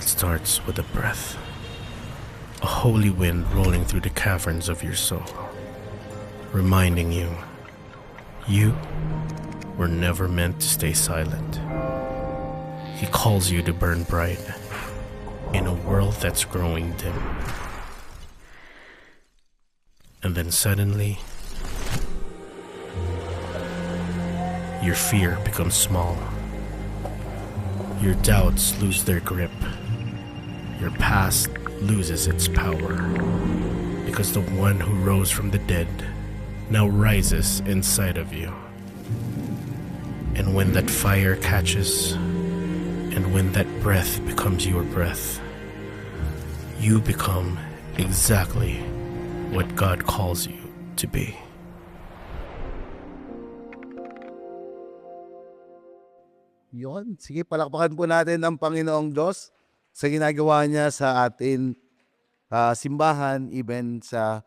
starts with a breath, a holy wind rolling through the caverns of your soul, reminding you were never meant to stay silent. He calls you to burn bright in a world that's growing dim. And then suddenly, your fear becomes small. Your doubts lose their grip. Your past loses its power. Because the one who rose from the dead now rises inside of you. And when that fire catches, and when that breath becomes your breath, you become exactly what God calls you to be. Yon, sige, palakpakan po natin ang Panginoong Diyos sa ginagawa niya sa atin simbahan, even sa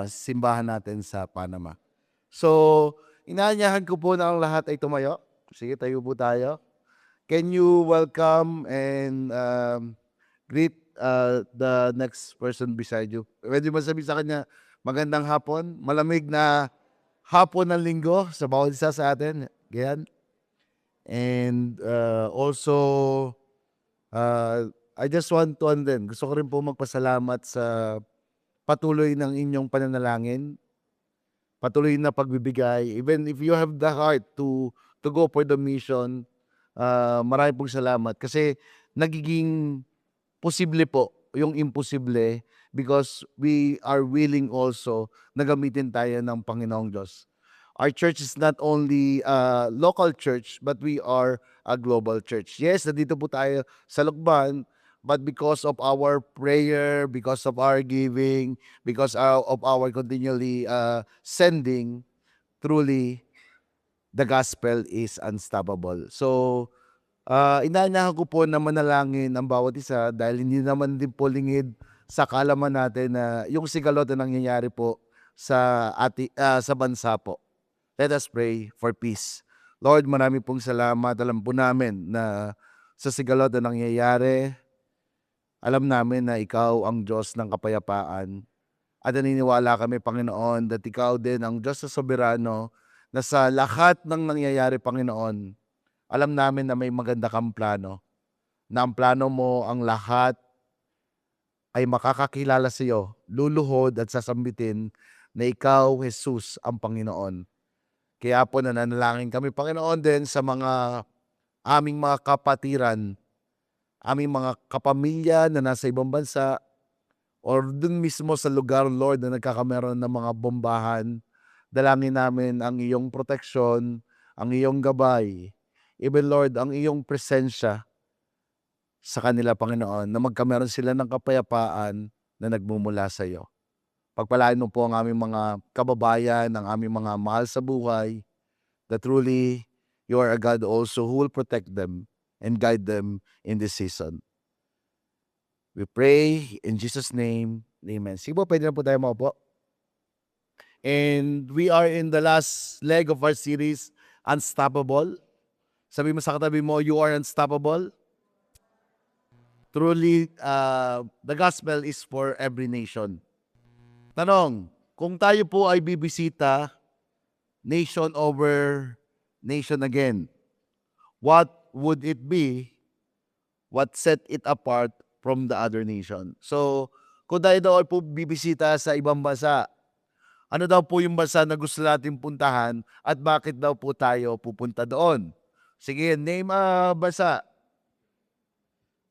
simbahan natin sa Panama. So, inaanyahan ko po na ang lahat ay tumayo. Sige, tayo po tayo. Can you welcome and greet the next person beside you? Pwede mo sabihin sa kanya, magandang hapon, malamig na hapon ng linggo sa bawat isa sa atin. Ganyan. And also, I just want to gusto ko rin po magpasalamat sa patuloy ng inyong pananalangin, patuloy na pagbibigay. Even if you have the heart to go for the mission, marami pong salamat. Kasi nagiging posible po yung imposible because we are willing also na gamitin tayo ng Panginoong Diyos. Our church is not only a local church, but we are a global church. Yes, nandito po tayo sa Lukban, but because of our prayer, because of our giving, because of our continually sending, truly, the gospel is unstoppable. So, inaanyahan ko po na manalangin ang bawat isa dahil hindi naman din po lingid sa kaalaman natin na yung sigalot na nangyayari po sa bansa po. Let us pray for peace. Lord, marami pong salamat. Alam po namin na sa sigalot na nangyayari, alam namin na ikaw ang Diyos ng kapayapaan. At naniniwala kami, Panginoon, that ikaw din ang Diyos na soberano na sa lahat ng nangyayari, Panginoon, alam namin na may maganda kang plano. Na ang plano mo ang lahat ay makakakilala sa iyo, luluhod at sasambitin na ikaw, Jesus, ang Panginoon. Kaya po nananalangin kami, Panginoon, din sa mga aming mga kapatiran, aming mga kapamilya na nasa ibang bansa, or dun mismo sa lugar, Lord, na nagkakameron ng mga bombahan. Dalangin namin ang iyong proteksyon, ang iyong gabay, even, Lord, ang iyong presensya sa kanila, Panginoon, na magkameron sila ng kapayapaan na nagmumula sa iyo. Pagpalain mo po ang aming mga kababayan, ang aming mga mahal sa buhay, that truly you are a God also who will protect them and guide them in this season. We pray in Jesus' name. Amen. Sige po, pwede na po tayo maupo. And we are in the last leg of our series, Unstoppable. Sabi mo sa katabi mo, you are unstoppable. Truly, the gospel is for every nation. Tanong, kung tayo po ay bibisita, nation over nation again, what would it be? What set it apart from the other nation? So, kung tayo daw ay po bibisita sa ibang bansa, ano daw po yung bansa na gusto natin puntahan at bakit daw po tayo pupunta doon? Sige, name a bansa.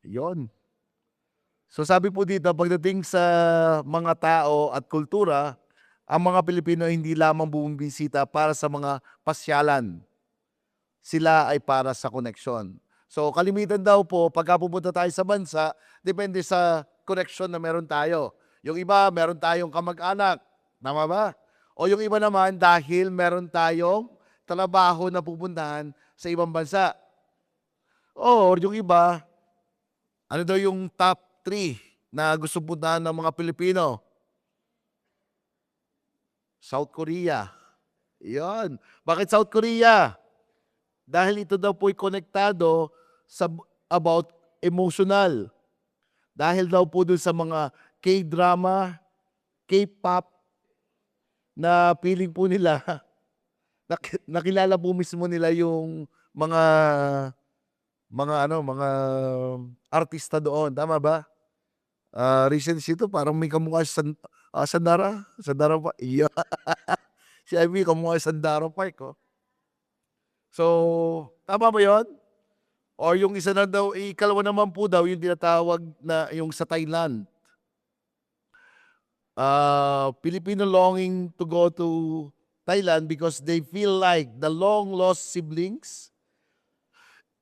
Yon. So sabi po dito, pagdating sa mga tao at kultura, ang mga Pilipino hindi lamang bumisita para sa mga pasyalan. Sila ay para sa koneksyon. So kalimitan daw po, pagka pupunta tayo sa bansa, depende sa koneksyon na meron tayo. Yung iba, meron tayong kamag-anak. Tama ba? O yung iba naman, dahil meron tayong trabaho na pupuntahan sa ibang bansa. Or yung iba, ano daw yung top 3 na gusto puntahan ng mga Pilipino? South Korea. Yan. Bakit South Korea? Dahil ito daw po'y konektado sa about emotional. Dahil daw po dun sa mga K-drama, K-pop, na feeling po nila, nakilala po mismo nila yung mga artista doon. Tama ba? Recently ito, parang may kamukha Sandara pa. Yeah. Si Ivy, kamukha Sandara Park. Oh. So, tama ba yun? Or yung isa na daw, ikalawa naman po daw, yung tinatawag na yung sa Thailand. Filipino longing to go to Thailand because they feel like the long-lost siblings.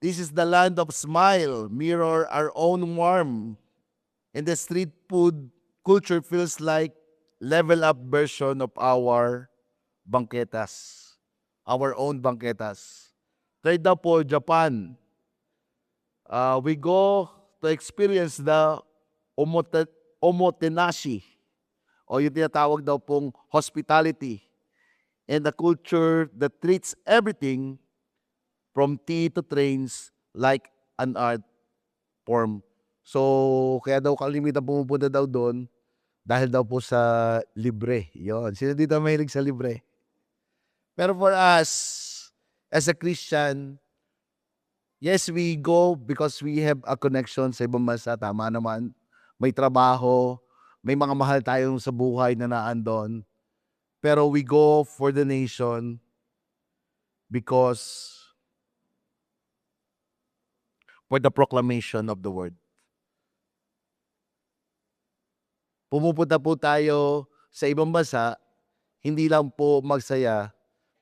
This is the land of smile, mirror our own warmth. And the street food culture feels like level up version of our bangketas. Our own bangketas. Third daw po, Japan. We go to experience the omotenashi, o yung tinatawag daw pong hospitality, and the culture that treats everything from tea to trains like an art form. So, kaya daw kalimitan pumupunta daw doon dahil daw po sa libre. Yon. Sino dito mahilig sa libre? Pero for us, as a Christian, yes, we go because we have a connection sa ibang bansa. Tama naman. May trabaho, may mga mahal tayong sa buhay na naandon. Pero we go for the nation because for the proclamation of the word. Pumupunta po tayo sa ibang bansa, hindi lang po magsaya,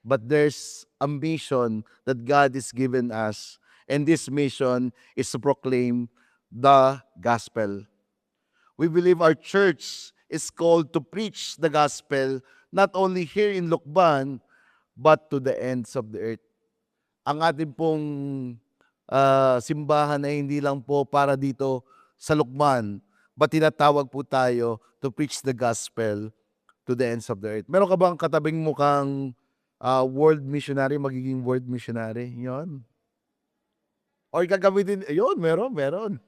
but there's a mission that God has given us. And this mission is to proclaim the gospel. We believe our church is called to preach the gospel not only here in Lukban, but to the ends of the earth. Ang ating pong simbahan ay hindi lang po para dito sa Lukban, but tinatawag po tayo to preach the gospel to the ends of the earth. Meron ka bang katabing mukhang world missionary, magiging world missionary? Yon. Or gagamitin, yun, meron.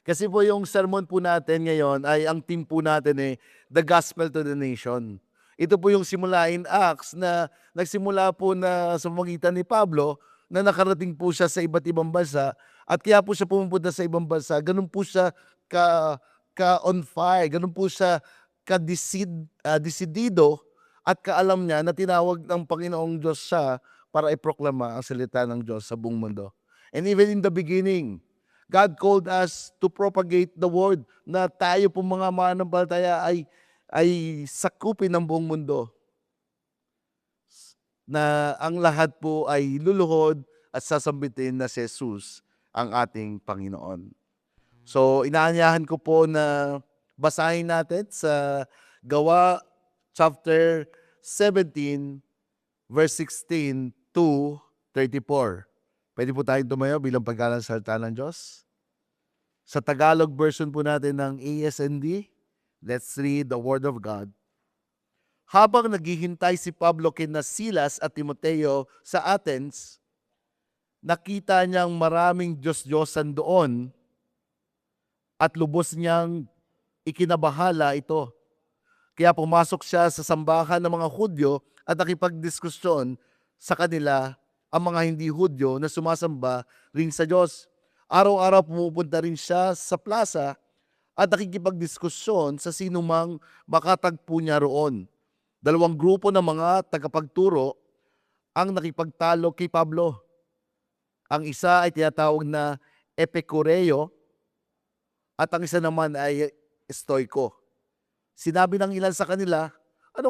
Kasi po yung sermon po natin ngayon ay ang team po natin the gospel to the nation. Ito po yung simula in Acts na nagsimula po na sa magitan ni Pablo na nakarating po siya sa iba't ibang bansa at kaya po siya pumunta sa ibang bansa. Ganun po siya ka on fire, ganun po siya desidido at kaalam niya na tinawag ng Panginoong Diyos siya para iproklama ang salita ng Diyos sa buong mundo. And even in the beginning, God called us to propagate the word na tayo po mga mananampalataya ay sakupin ng buong mundo. Na ang lahat po ay luluhod at sasambitin na si Jesus ang ating Panginoon. So, inaanyahan ko po na basahin natin sa Gawa chapter 17, verse 16 to 34. Pwede po tayong tumayo bilang paggalang salita ng Diyos. Sa Tagalog version po natin ng ASND, let's read the Word of God. Habang naghihintay si Pablo kina Silas at Timoteo sa Athens, nakita niyang maraming Diyos-Diyosan doon at lubos niyang ikinabahala ito. Kaya pumasok siya sa sambahan ng mga Hudyo at nakipagdiskusyon sa kanila ang mga hindi Hudyo na sumasamba rin sa Diyos. Araw-araw pumupunta rin siya sa plaza at nakikipagdiskusyon sa sinumang makatagpo niya roon. Dalawang grupo ng mga tagapagturo ang nakipagtalo kay Pablo. Ang isa ay tinatawag na Epikureo at ang isa naman ay Stoiko. Sinabi ng ilan sa kanila, ano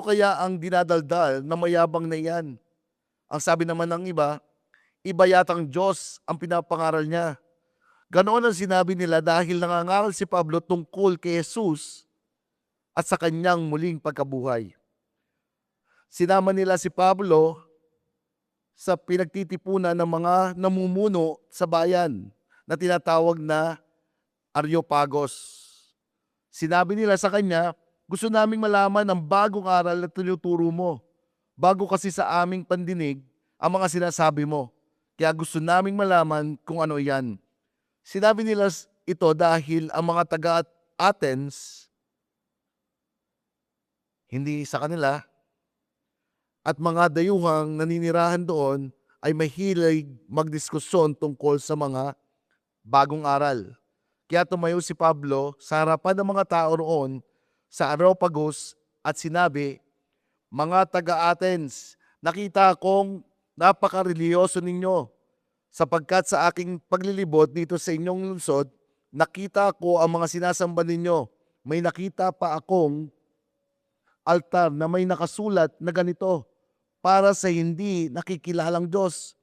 kaya ang dinadaldal na mayabang na iyan? Ang sabi naman ng iba yatang Diyos ang pinapangaral niya. Ganoon ang sinabi nila dahil nangangaral si Pablo tungkol kay Jesus at sa kanyang muling pagkabuhay. Sinama nila si Pablo sa pinagtitipunan ng mga namumuno sa bayan na tinatawag na Areopagos. Sinabi nila sa kanya, gusto naming malaman ang bagong aral na tinuturo mo. Bago kasi sa aming pandinig ang mga sinasabi mo. Kaya gusto naming malaman kung ano yan. Sinabi nila ito dahil ang mga taga-Athens, hindi sa kanila, at mga dayuhang naninirahan doon ay mahilig magdiskusyon tungkol sa mga bagong aral. Kaya tumayo si Pablo sa harapan ng mga tao roon sa Areopagus at sinabi, "Mga taga-Athens, nakita kong napaka-reliyoso ninyo, sapagkat sa aking paglilibot dito sa inyong lungsod, nakita ko ang mga sinasamba ninyo. May nakita pa akong altar na may nakasulat na ganito, para sa hindi nakikilalang Diyos.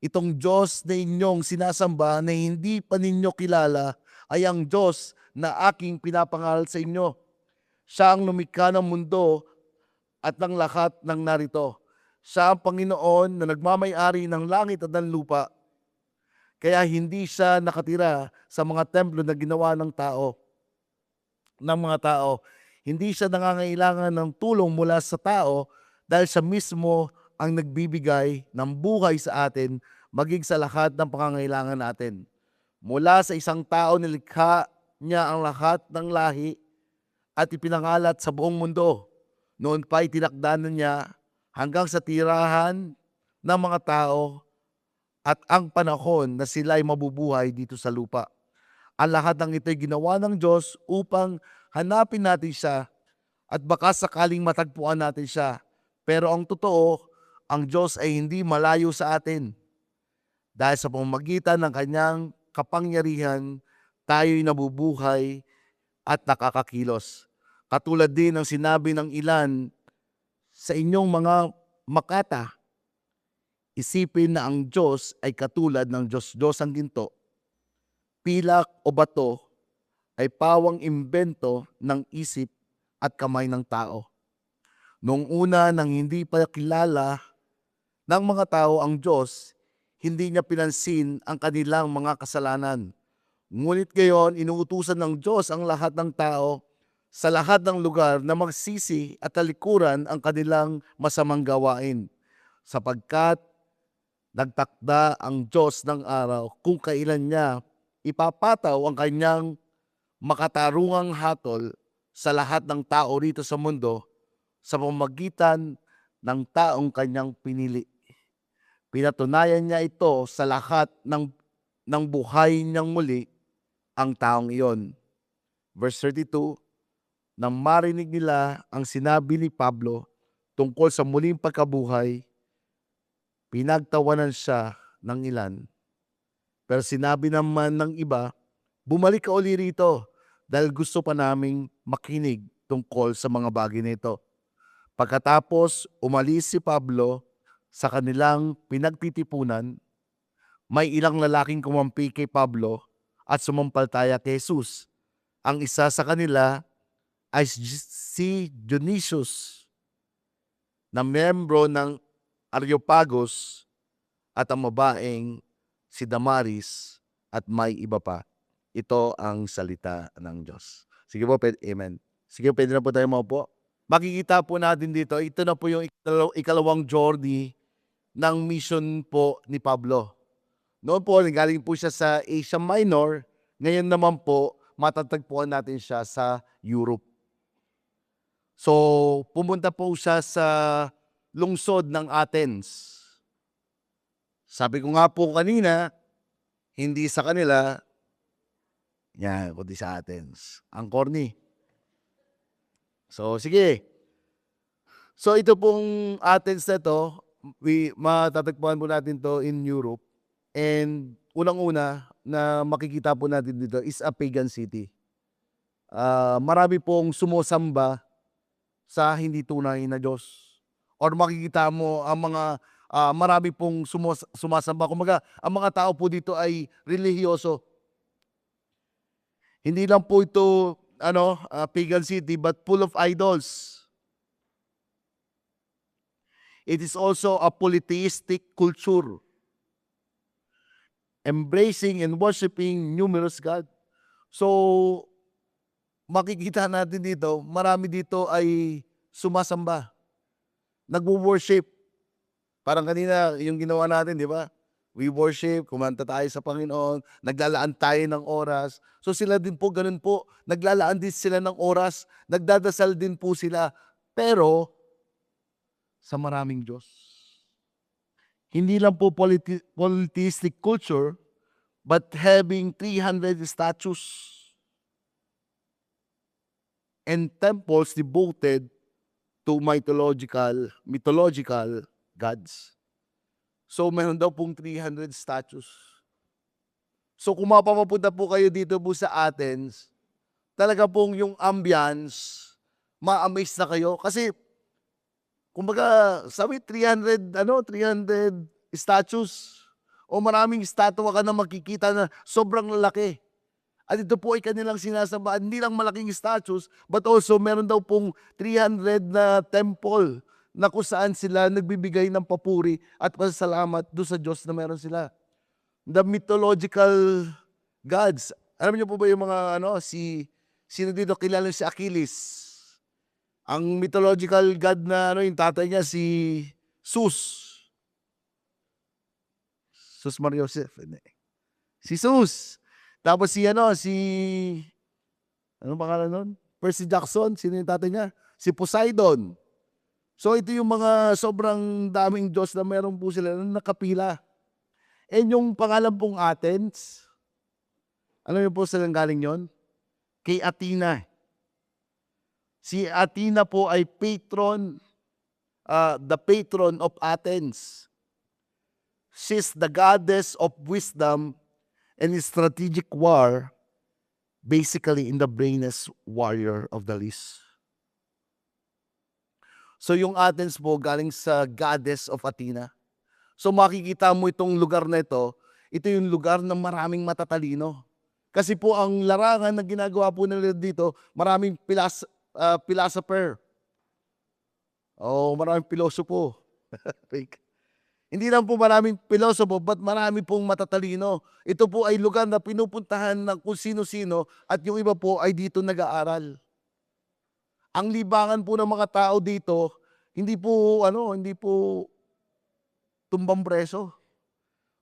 Itong Diyos na inyong sinasamba na hindi pa ninyo kilala ay ang Diyos na aking pinapangaral sa inyo. Siya ang lumikha ng mundo at ng lahat ng narito. Siya ang Panginoon na nagmamay-ari ng langit at ng lupa. Kaya hindi siya nakatira sa mga templo na ginawa ng mga tao. Hindi siya nangangailangan ng tulong mula sa tao dahil siya mismo ang nagbibigay ng buhay sa atin maging sa lahat ng pangangailangan natin. Mula sa isang tao nilikha niya ang lahat ng lahi at ipinangalat sa buong mundo. Noon pa itinakda niya hanggang sa tirahan ng mga tao at ang panahon na sila ay mabubuhay dito sa lupa. Ang lahat ng ito'y ginawa ng Diyos upang hanapin natin siya at baka sakaling matagpuan natin siya. Pero ang totoo, ang Diyos ay hindi malayo sa atin. Dahil sa pamamagitan ng kanyang kapangyarihan, tayo'y nabubuhay at nakakakilos. Katulad din ng sinabi ng ilan sa inyong mga makata, isipin na ang Diyos ay katulad ng Diyos ang ginto. Pilak o bato ay pawang imbento ng isip at kamay ng tao. Noong una nang hindi pa kilala ng mga tao ang Diyos, hindi niya pinansin ang kanilang mga kasalanan. Ngunit ngayon, inuutusan ng Diyos ang lahat ng tao sa lahat ng lugar na magsisi at talikuran ang kanilang masamang gawain, sapagkat nagtakda ang Diyos ng araw kung kailan niya ipapataw ang kanyang makatarungang hatol sa lahat ng tao rito sa mundo sa pamamagitan ng taong kanyang pinili. Pinatunayan niya ito sa lahat ng buhay niyang muli ang taong iyon. Verse 32, nang marinig nila ang sinabi ni Pablo tungkol sa muling pagkabuhay, pinagtawanan siya ng ilan. Pero sinabi naman ng iba, bumalik ka uli rito dahil gusto pa naming makinig tungkol sa mga bagay nito. Pagkatapos umalis si Pablo sa kanilang pinagtitipunan, may ilang lalaking kumampi kay Pablo at sumampalataya kay Jesus. Ang isa sa kanila ay si Dionysius, na miyembro ng Areopagus, at ang babaeng si Damaris, at may iba pa. Ito ang salita ng Diyos. Sige po, amen. Sige, pwede na po tayo maupo. Makikita po natin dito, ito na po yung ikalawang journey ng mission po ni Pablo. Noon po, galing po siya sa Asia Minor. Ngayon naman po, matatagpuan natin siya sa Europe. So, pumunta po siya sa lungsod ng Athens. Sabi ko nga po kanina, hindi sa kanila, yan, kundi sa Athens. Ang corny. So, sige. So, ito pong Athens na to, matatagpuan po natin to in Europe. And unang-una na makikita po natin dito is a pagan city. Marami pong sumusamba sa hindi tunay na Diyos. Or makikita mo ang mga marami pong sumasamba. Kumaga, ang mga tao po dito ay relihiyoso. Hindi lang po ito pagan city, but full of idols. It is also a polytheistic culture, embracing and worshiping numerous gods. So, makikita natin dito, marami dito ay sumasamba, nagwo-worship. Parang kanina yung ginawa natin, di ba? we worship, kumanta tayo sa Panginoon, naglalaan tayo ng oras. So sila din po, ganun po, naglalaan din sila ng oras, nagdadasal din po sila, pero sa maraming Diyos. Hindi lang po polytheistic culture, but having 300 statues and temples devoted to mythological gods. So meron daw pong 300 statues. So kung mapapapunta po kayo dito po sa Athens, talaga pong yung ambience, ma-amaze na kayo. Kasi, kumbaga, sabi 300 statues. O maraming statua ka na makikita na sobrang lalaki. At ito po ay kanilang sinasamba. Hindi lang malaking statues, but also meron daw pong 300 na temple na kung saan sila nagbibigay ng papuri at pasasalamat doon sa Diyos na meron sila. The mythological gods. Alam niyo po ba yung mga sino dito kilala si Achilles? Ang mythological god na yung tatay niya si Zeus. Zeus Maria Joseph. Si Zeus. Tapos ano pangalan nun? Percy Jackson. Sino yung tatay niya? Si Poseidon. So ito yung mga sobrang daming Diyos na meron po sila na nakapila. And yung pangalan pong Athens, alam niyo po saan galing yon? Kay Athena. Si Athena po ay the patron of Athens. She's the goddess of wisdom and strategic war, basically in the brainiest warrior of the list. So yung Athens po galing sa goddess of Athena. So makikita mo itong lugar na ito yung lugar ng maraming matatalino. Kasi po ang larangan na ginagawa po nila dito, maraming philosopher. Maraming pilosopo. Hindi lang po maraming pilosopo, but marami pong matatalino. Ito po ay lugar na pinupuntahan ng kung sino-sino at yung iba po ay dito nag-aaral. Ang libangan po ng mga tao dito, hindi po tumbang preso.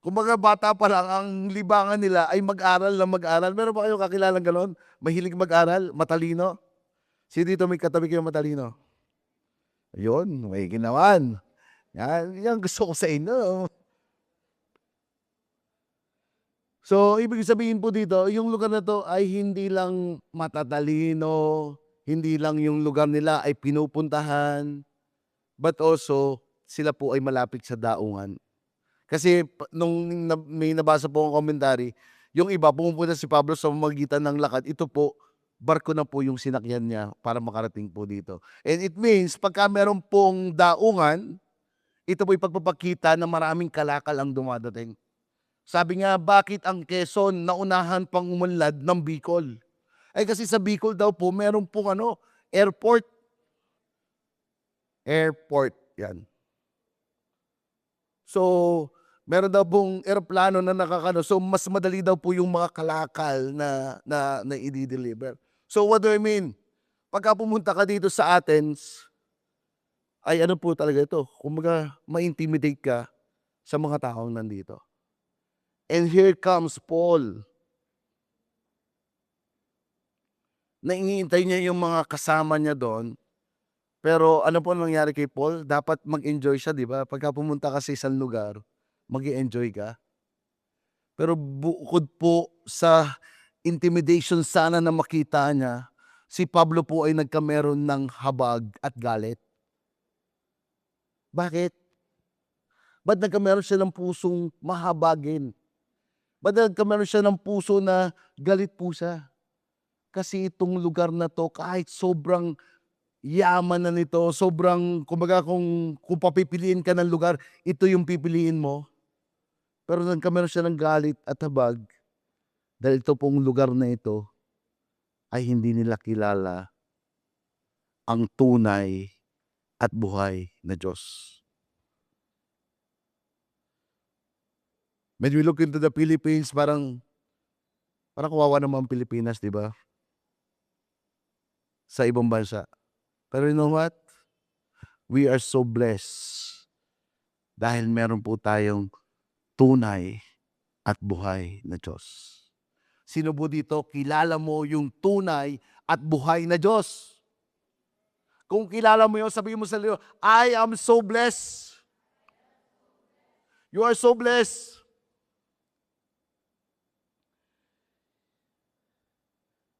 Kumbaga bata pa lang, ang libangan nila ay mag-aral na mag-aral. Meron ba kayo kakilalang gano'n? Mahilig mag-aral, matalino? Sino dito may katabi kayo matalino? Ayun, may ginawan. Yan gusto ko sa inyo. So, ibig sabihin po dito, yung lugar na to ay hindi lang matatalino, hindi lang yung lugar nila ay pinupuntahan, but also sila po ay malapit sa daungan. Kasi nung may nabasa po ang commentary, yung iba pumupunta si Pablo sa magitan ng lakad, ito po, barko na po yung sinakyan niya para makarating po dito. And it means, pagka meron pong daungan, ito po ipagpapakita na maraming kalakal ang dumadating. Sabi nga, bakit ang Quezon naunahan pang umunlad ng Bicol? Ay kasi sa Bicol daw po, meron pong airport. Airport, yan. So, meron daw pong aeroplano na nakakano. So, mas madali daw po yung mga kalakal na i-deliver. So, what do I mean? Pagka pumunta ka dito sa Athens, ay ano po talaga ito? Kumbaga, ma-intimidate ka sa mga taong nandito. And here comes Paul. Naiingintay niya yung mga kasama niya doon. Pero ano po nangyari kay Paul? Dapat mag-enjoy siya, di ba? Pagka pumunta ka sa isang lugar, mag-i-enjoy ka. Pero bukod po sa intimidation sana na makita niya, si Pablo po ay nagkameron ng habag at galit. Bakit? Ba't nagkameron siya ng pusong mahabagin? Ba't nagkameron siya ng puso na galit po siya? Kasi itong lugar na to, kahit sobrang yaman na nito, sobrang, kumbaga kung papipiliin ka ng lugar, ito yung pipiliin mo. Pero nagkameron siya ng galit at habag dahil ito pong lugar na ito ay hindi nila kilala ang tunay at buhay na Diyos. When we look into the Philippines, parang kawawa naman ang Pilipinas, di ba? Sa ibang bansa. Pero you know what? We are so blessed dahil meron po tayong tunay at buhay na Diyos. Sino po dito, kilala mo yung tunay at buhay na Diyos? Kung kilala mo yun, sabihin mo sa iyo, I am so blessed. You are so blessed.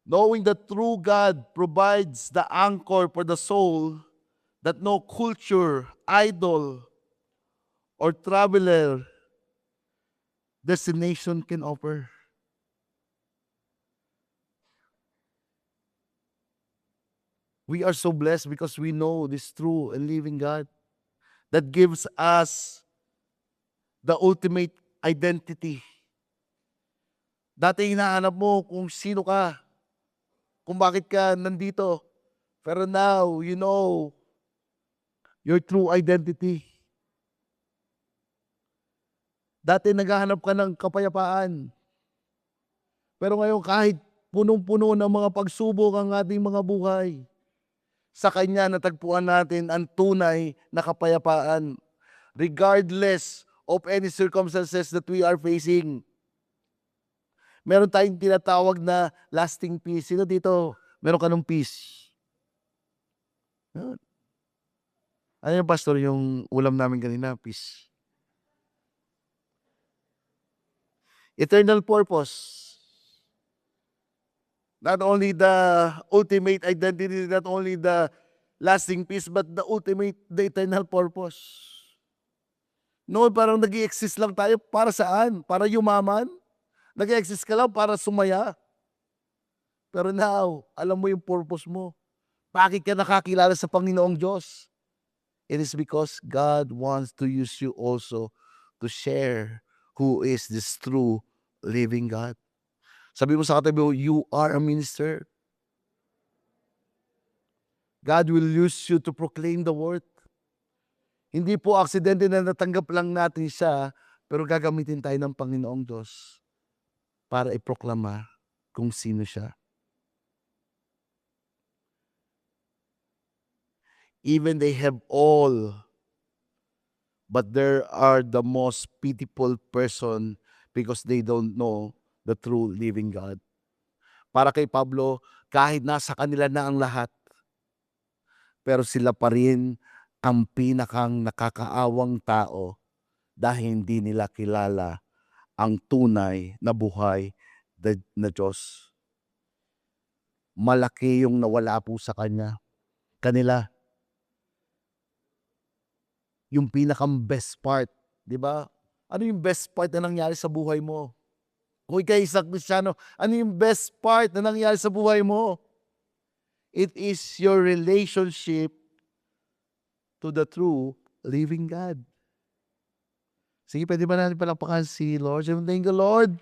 Knowing the true God provides the anchor for the soul that no culture, idol, or traveler destination can offer. We are so blessed because we know this true and living God that gives us the ultimate identity. Dati hinahanap mo kung sino ka, kung bakit ka nandito. Pero now, you know your true identity. Dati naghahanap ka ng kapayapaan. Pero ngayon kahit punong-puno ng mga pagsubok ang ating mga buhay, sa Kanya natagpuan natin ang tunay na kapayapaan regardless of any circumstances that we are facing. Meron tayong tinatawag na lasting peace. Sino dito? Meron ka ng peace? Ano yung pastor, yung ulam namin kanina? Peace. Eternal purpose. Not only the ultimate identity, not only the lasting peace, but the eternal purpose. Noon parang nag-i-exist lang tayo para saan? Para yumaman? Nag-i-exist ka lang para sumaya? Pero now, alam mo yung purpose mo. Bakit ka nakakilala sa Panginoong Diyos? It is because God wants to use you also to share who is this true living God. Sabi mo sa katabi mo, you are a minister. God will use you to proclaim the word. Hindi po aksidente na natanggap lang natin siya, pero gagamitin tayo ng Panginoong Diyos para iproklama kung sino siya. Even they have all, but there are the most pitiful person because they don't know the true living God. Para kay Pablo, kahit nasa kanila na ang lahat, pero sila pa rin ang pinakang nakakaawang tao dahil hindi nila kilala ang tunay na buhay na Diyos. Malaki yung nawala po sa kanila. Yung pinakang best part, di ba? Ano yung best part na nangyari sa buhay mo? Kung ikay isang Kristiyano, ano yung best part na nangyari sa buhay mo? It is your relationship to the true living God. Sige, pwede ba natin palakpakan si Lord? Thank you, Lord.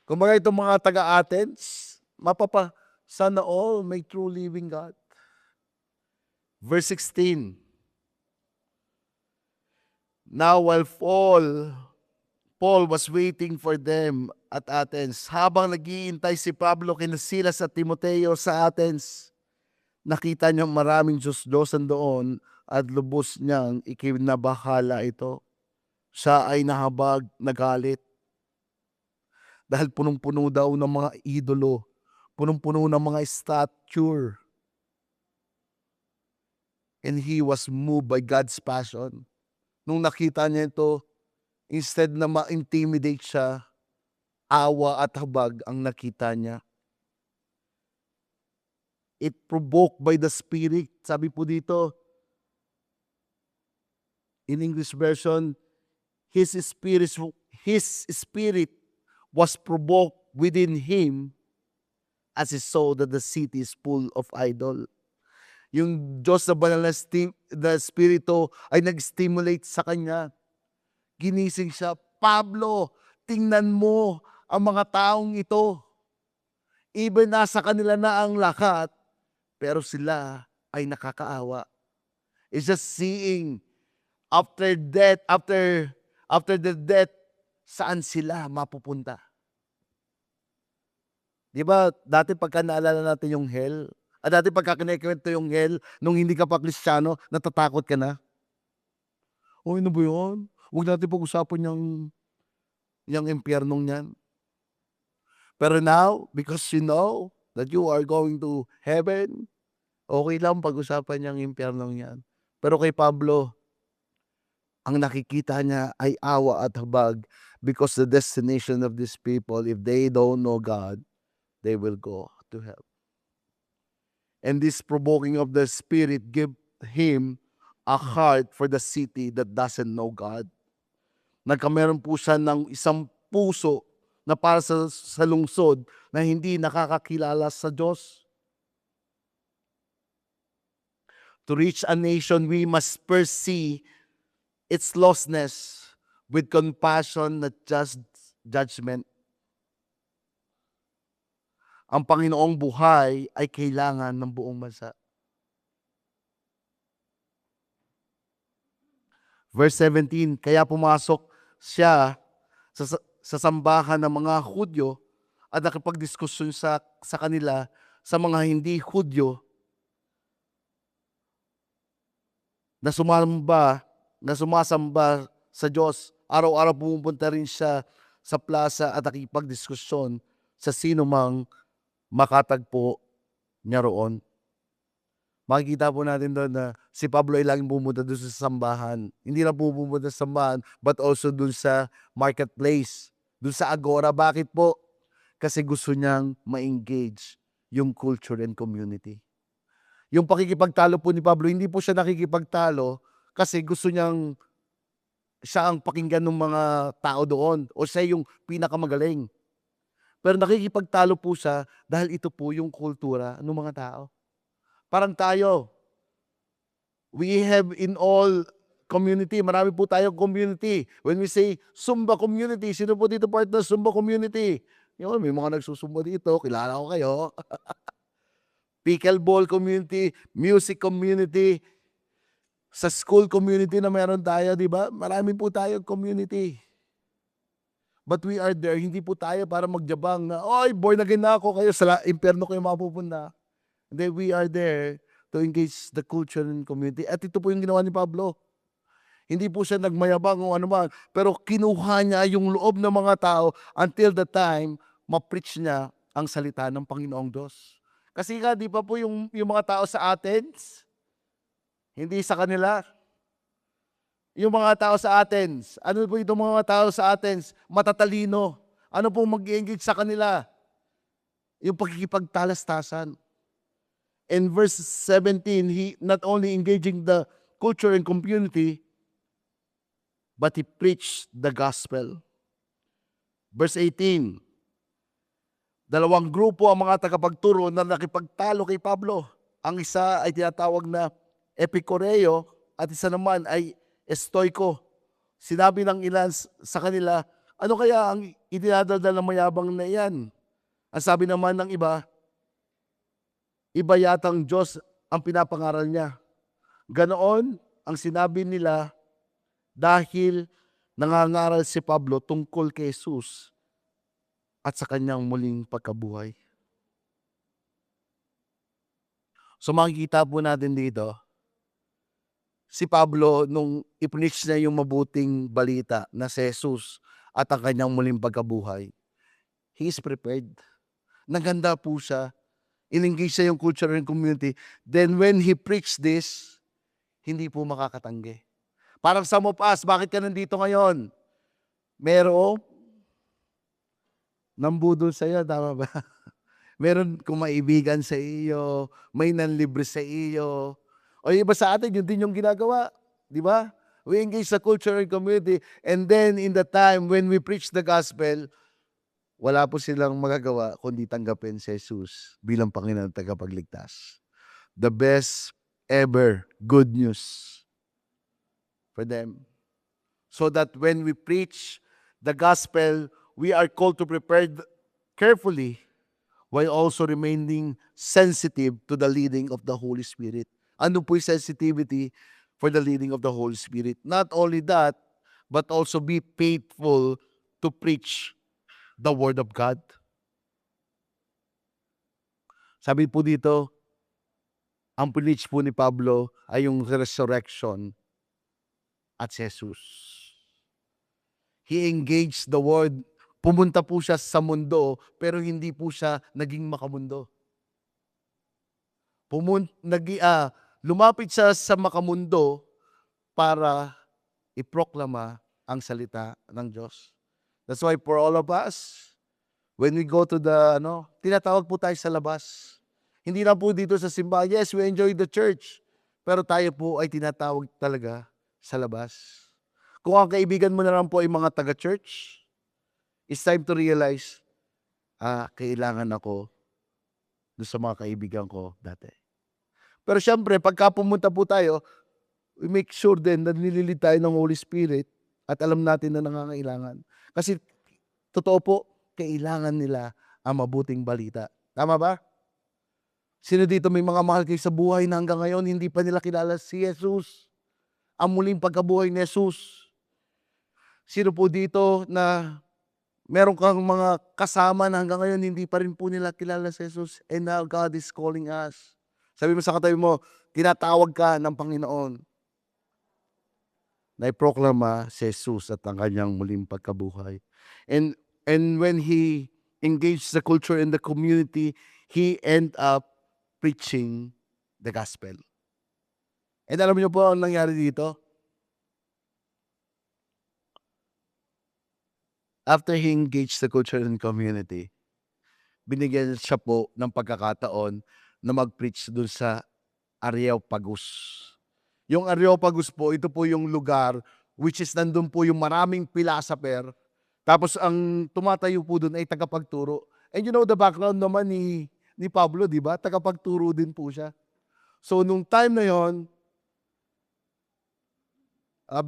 Kung mga itong mga taga-Athens, sana all may true living God. Verse 16. Now while Paul was waiting for them at Athens, habang naghihintay si Pablo kina Silas at Timoteo sa Athens, nakita niya maraming Diyos-Diyosan doon at lubos niyang ikinabahala ito. Siya ay nahabag, nagalit. Dahil punong-puno daw ng mga idolo, punong-puno ng mga statue. And he was moved by God's passion. Nung nakita niya ito, instead na ma-intimidate siya, awa at habag ang nakita niya. It provoked by the Spirit. Sabi po dito, in English version, his spirit was provoked within him as he saw that the city is full of idol. Yung Diyos na banal na Espiritu ay nag-stimulate sa kanya. Ginising siya, Pablo, tingnan mo ang mga taong ito. Even nasa kanila na ang lahat, pero sila ay nakakaawa. It's just seeing after the death, saan sila mapupunta. Di ba, dati pagka naalala natin yung hell, dati pagka kinikwento yung hell, nung hindi ka pa Kristiyano, natatakot ka na. O ano ba yun? Huwag natin pag-usapan yang impyernong yan. Pero now, because you know that you are going to heaven, okay lang pag-usapan yang impyernong yan. Pero kay Pablo, ang nakikita niya ay awa at habag because the destination of these people, if they don't know God, they will go to hell. And this provoking of the Spirit give him a heart for the city that doesn't know God. Nagkameron po siya ng isang puso na para sa lungsod na hindi nakakakilala sa Diyos. To reach a nation, we must first see its lostness with compassion, not just judgment. Ang Panginoong buhay ay kailangan ng buong bansa. Verse 17, kaya pumasok siya sa sambahan ng mga Hudyo at nakipagdiskusyon sa kanila sa mga hindi Hudyo na sumasamba sa Diyos. Araw-araw pumupunta rin siya sa plaza at nakipagdiskusyon sa sino mang makatagpo niya roon. Makikita po natin doon na si Pablo ay laging pumunta doon sa sambahan. Hindi na pupunta sa sambahan, but also doon sa marketplace, doon sa agora. Bakit po? Kasi gusto niyang ma-engage yung culture and community. Yung pakikipagtalo po ni Pablo, hindi po siya nakikipagtalo kasi gusto niyang siya ang pakinggan ng mga tao doon o siya yung pinakamagaling. Pero nakikipagtalo po siya dahil ito po yung kultura ng mga tao. Parang tayo, we have in all community, marami po tayong community. When we say Zumba community, sino po dito part ng Zumba community? Yun, may mga nagsusumba dito, kilala ko kayo. Pickleball community, music community, sa school community na meron tayo, di ba? Marami po tayong community. But we are there, hindi po tayo para magjabang na, oy, born again na ako, kayo sa impyerno kayo mapupunta. And then we are there to engage the culture and community. At ito po yung ginawa ni Pablo. Hindi po siya nagmayabang o ano man, pero kinuha niya yung loob ng mga tao until the time ma-preach niya ang salita ng Panginoong Diyos. Kasi nga, di ba po yung mga tao sa Athens, hindi sa kanila. Yung mga tao sa Athens, ano po itong mga tao sa Athens? Matatalino. Ano po mag-engage sa kanila? Yung pagkikipagtalastasan. In verse 17, he not only engaging the culture and community, but he preached the gospel. Verse 18, dalawang grupo ang mga tagapagturo na nakipagtalo kay Pablo. Ang isa ay tinatawag na Epicoreo at isa naman ay Stoico. Sinabi ng ilan sa kanila, ano kaya ang idinadaldal ng mayabang na iyan? Ang sabi naman ng iba yatang Diyos ang pinapangaral niya. Ganoon ang sinabi nila dahil nangangaral si Pablo tungkol kay Jesus at sa kanyang muling pagkabuhay. So makikita po natin dito, si Pablo nung i-preach niya yung mabuting balita na si Jesus at ang kanyang muling pagkabuhay, he is prepared. Naganda po siya. In-engage siya yung culture and community. Then when he preached this, hindi po makakatanggi. Parang some of us, bakit ka nandito ngayon? Merong nambudol sa iyo, tama ba? Meron kumaibigan sa iyo, may nanlibre sa iyo. O iba sa atin, yun din yung ginagawa. Di ba? We engage sa culture and community. And then in the time when we preach the gospel, wala po silang magagawa kundi tanggapin si Jesus bilang Panginoon at tagapagligtas. The best ever good news for them. So that when we preach the gospel, we are called to prepare carefully while also remaining sensitive to the leading of the Holy Spirit. Ano po yung sensitivity for the leading of the Holy Spirit? Not only that, but also be faithful to preach the Word of God. Sabi po dito, ang preach po ni Pablo ay yung resurrection at si Jesus. He engaged the world. Pumunta po siya sa mundo, pero hindi po siya naging makamundo. Lumapit siya sa makamundo para iproklama ang salita ng Diyos. That's why for all of us, when we go to tinatawag po tayo sa labas. Hindi na po dito sa simbahan. Yes, we enjoy the church. Pero tayo po ay tinatawag talaga sa labas. Kung ang kaibigan mo na lang po ay mga taga-church, it's time to realize, kailangan ako doon sa mga kaibigan ko dati. Pero syempre, pagka pumunta po tayo, we make sure din na nililid tayo ng Holy Spirit at alam natin na nangangailangan. Kasi totoo po, kailangan nila ang mabuting balita. Tama ba? Sino dito may mga mahal kayo sa buhay na hanggang ngayon hindi pa nila kilala si Jesus? Ang muling pagkabuhay ni Jesus. Sino po dito na meron kang mga kasama na hanggang ngayon hindi pa rin po nila kilala si Jesus? And now God is calling us. Sabi mo sa katabi mo, tinatawag ka ng Panginoon. Naiproklama si Jesus at ang kanyang muling pagkabuhay. And when he engaged the culture and the community, he end up preaching the gospel. And alam niyo po ang nangyari dito? After he engaged the culture and community, binigyan siya po ng pagkakataon na mag-preach dun sa Areopagus. Yung Areopagus po, ito po yung lugar which is nandun po yung maraming philosopher. Tapos ang tumatayo po dun ay tagapagturo. And you know the background naman ni Pablo, di ba? Tagapagturo din po siya. So nung time na yon,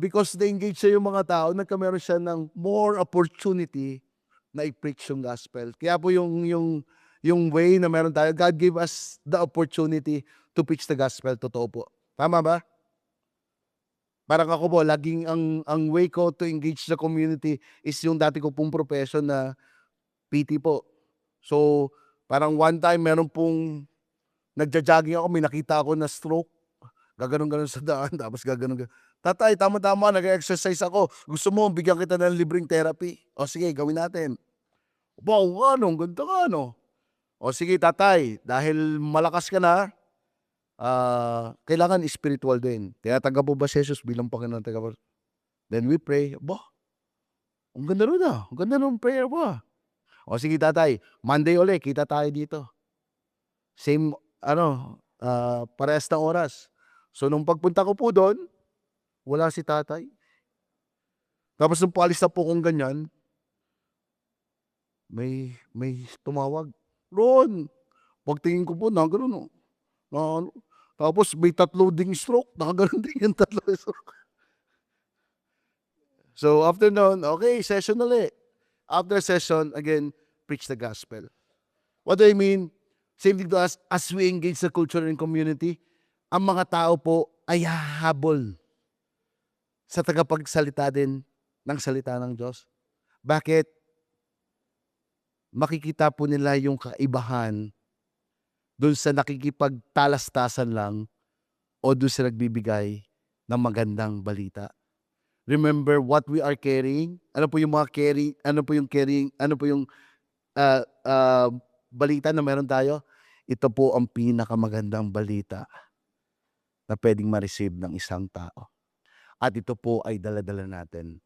because na-engage siya yung mga tao, nagkameron siya ng more opportunity na i-preach yung gospel. Kaya po yung way na meron tayo, God gave us the opportunity to preach the gospel. Totoo po. Tama ba? Parang ako po, laging ang way ko to engage the community is yung dati ko pong profession na PT po. So, parang one time, meron pong nagja-jogging ako, may nakita ako na stroke. Gaganon-ganon sa daan, tapos gaganon. Tatay, tama-tama, nag-exercise ako. Gusto mo, bigyan kita ng libreng therapy. O sige, gawin natin. Wow, ang ganda ka, no? O sige, tatay, dahil malakas ka na, kailangan spiritual din. Tinatanggap mo ba si Jesus bilang Panginoon? Then we pray. Ang ganda nun Ang ganda nun prayer ba? O sige tatay, Monday ulit, kita tayo dito. Same, parehas na oras. So nung pagpunta ko po doon, wala si tatay. Tapos nung paalis na po kong ganyan, may tumawag. Ron, pagtingin ko po, gano'n. Tapos may 3 ding stroke. Nakaganon din yung 3 stroke. So after noon, okay, session ulit. After session, again, preach the gospel. What do I mean? Same thing to us, as we engage the culture and community, ang mga tao po ay hahabol sa tagapagsalita din ng salita ng Diyos. Bakit? Makikita po nila yung kaibahan doon sa nakikipagtalastasan lang o doon sa nagbibigay ng magandang balita. Remember what we are carrying? Ano po yung balita na meron tayo? Ito po ang pinakamagandang balita na pwedeng ma-receive ng isang tao. At ito po ay dala-dala natin.